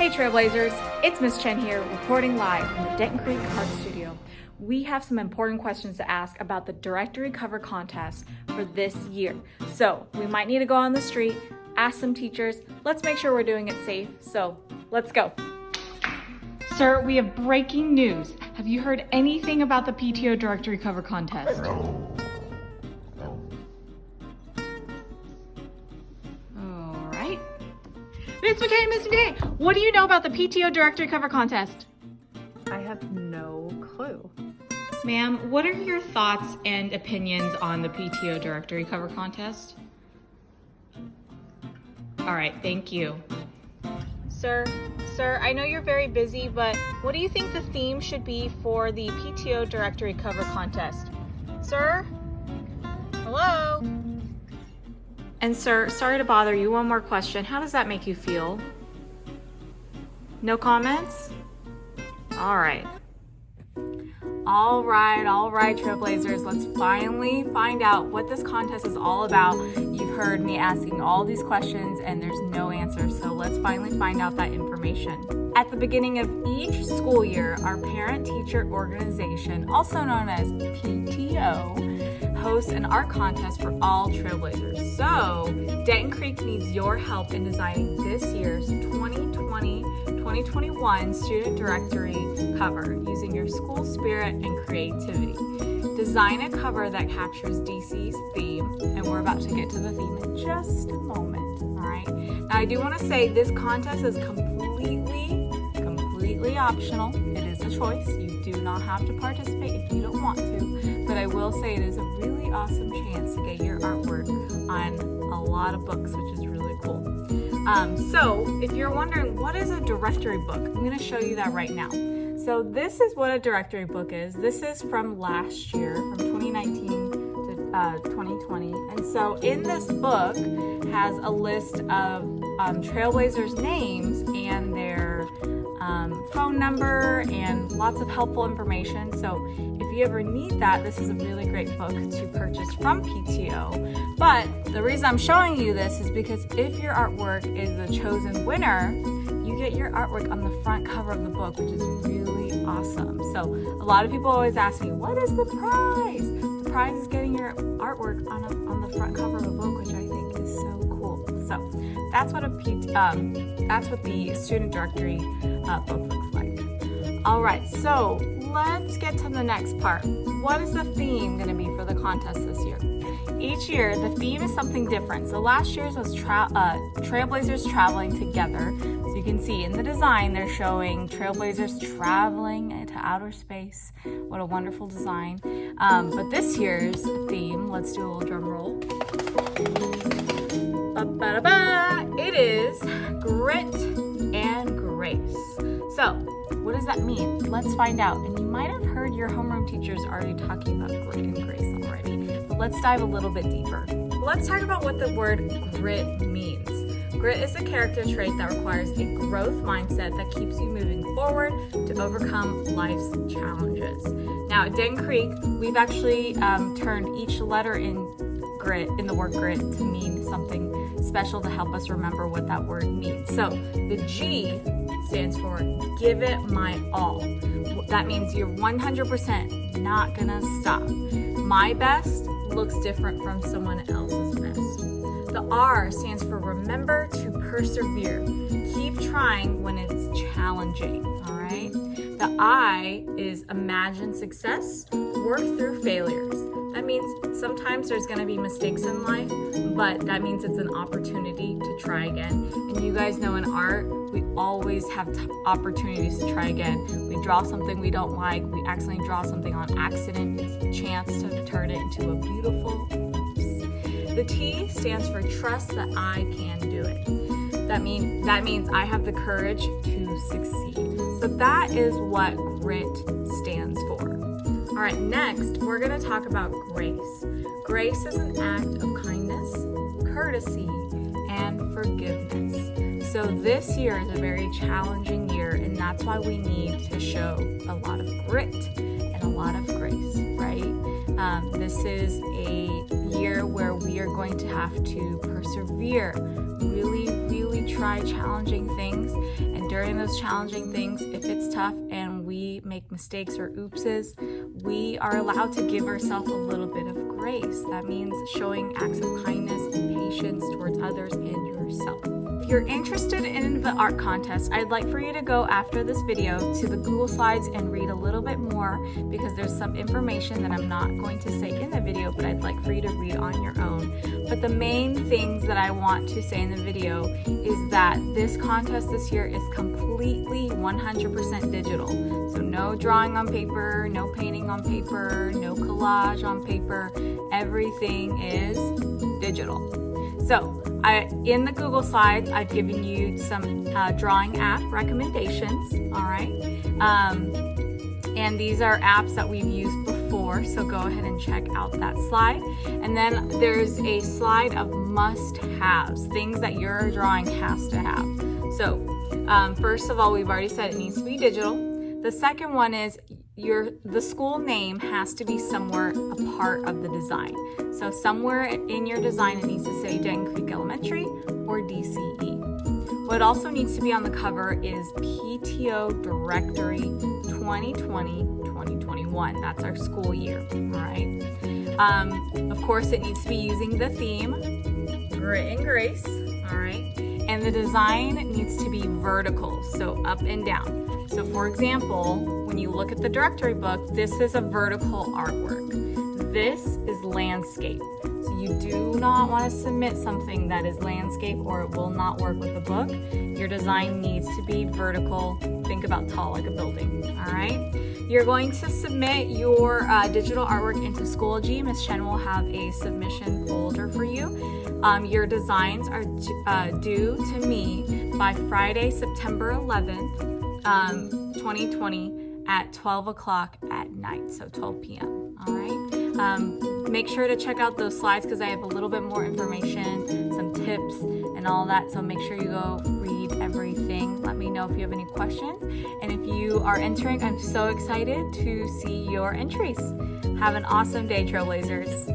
Hey Trailblazers, it's Miss Chen here, reporting live from the Denton Creek Art Studio. We have some important questions to ask about the directory cover contest for this year. So we might need to go on the street, ask some teachers. Let's make sure we're doing it safe. So let's go. Sir, we have breaking news. Have you heard anything about the PTO directory cover contest? Miss McKay, what do you know about the PTO directory cover contest? I have no clue. Ma'am, what are your thoughts and opinions on the PTO directory cover contest? All right, thank you. Sir, I know you're very busy, but what do you think the theme should be for the PTO directory cover contest? Sir? Hello? And sir, sorry to bother you, one more question. How does that make you feel? No comments? All right, Trailblazers, let's finally find out what this contest is all about. You've heard me asking all these questions and there's no answer, so let's finally find out that information. At the beginning of each school year, our parent-teacher organization, also known as PTO, hosts an art contest for all Trailblazers. So, Denton Creek needs your help in designing this year's 2020-2021 student directory cover using your school spirit and creativity. Design a cover that captures DC's theme, and we're about to get to the theme in just a moment, all right? Now, I do want to say this contest is completely optional. It is a choice. You do not have to participate if you don't want to, but I will say it is a really awesome chance to get your artwork on a lot of books, which is really cool. So if you're wondering what is a directory book, I'm going to show you that right now. So this is what a directory book is. This is from last year, from 2019 to 2020. And so in this book has a list of Trailblazers' names and their phone number and lots of helpful information. So if you ever need that, this is a really great book to purchase from PTO. But the reason I'm showing you this is because if your artwork is the chosen winner, you get your artwork on the front cover of the book, which is really awesome. So a lot of people always ask me, what is the prize? The prize is getting your artwork on the front cover of a book, which I think is so cool. So that's what the student directory book looks like. All right, so let's get to the next part. What is the theme going to be for the contest this year? Each year, the theme is something different. So last year's was Trailblazers traveling together. So you can see in the design, they're showing Trailblazers traveling into outer space. What a wonderful design. But this year's theme, let's do a little drum roll. It is grit and grace. So what does that mean? Let's find out. And you might have heard your homeroom teachers already talking about grit and grace already. But let's dive a little bit deeper. Let's talk about what the word grit means. Grit is a character trait that requires a growth mindset that keeps you moving forward to overcome life's challenges. Now at Denton Creek, we've actually turned each letter in the word grit to mean something special to help us remember what that word means. So the G stands for give it my all. That means you're 100% not gonna stop. My best looks different from someone else's best. The R stands for remember to persevere. Keep trying when it's challenging, all right? The I is imagine success, work through failures. That means sometimes there's gonna be mistakes in life, but that means it's an opportunity to try again. And you guys know in art, we always have opportunities to try again. We draw something we don't like, we accidentally draw something on accident. It's a chance to turn it into a beautiful oops. The T stands for trust that I can do it. That means I have the courage to succeed. So that is what grit stands for. All right, next, we're gonna talk about grace. Grace is an act of kindness, courtesy, and forgiveness. So this year is a very challenging year, and that's why we need to show a lot of grit and a lot of grace, right? This is a year where we are going to have to persevere, really try challenging things. And during those challenging things, if it's tough and we make mistakes or oopses, we are allowed to give ourselves a little bit of grace. That means showing acts of kindness and patience towards others and yourself. If you're interested in the art contest, I'd like for you to go after this video to the Google Slides and read a little bit more, because there's some information that I'm not going to say in the video, but I'd like for you to read on your own. But the main things that I want to say in the video is that this contest this year is completely 100% digital. So no drawing on paper, no painting on paper, no collage on paper. Everything is digital. So in the Google Slides, I've given you some drawing app recommendations, all right? And these are apps that we've used before, so go ahead and check out that slide. And then there's a slide of must-haves, things that your drawing has to have. So first of all, we've already said it needs to be digital. The second one is the school name has to be somewhere a part of the design. So somewhere in your design it needs to say Denton Creek Elementary or DCE. What also needs to be on the cover is PTO Directory 2020-2021. That's our school year, all right? Of course, it needs to be using the theme, Grit and Grace, all right? And the design needs to be vertical, so up and down. So for example, when you look at the directory book, this is a vertical artwork. This is landscape. So you do not want to submit something that is landscape or it will not work with the book. Your design needs to be vertical. Think about tall like a building, all right? You're going to submit your digital artwork into Schoology. Ms. Chen will have a submission folder for you. Your designs are due to me by Friday, September 11th, 2020 at 12 o'clock at night, so 12 p.m. All right. Make sure to check out those slides because I have a little bit more information, some tips, and all that. So make sure you go read everything. Let me know if you have any questions. And if you are entering, I'm so excited to see your entries. Have an awesome day, Trailblazers.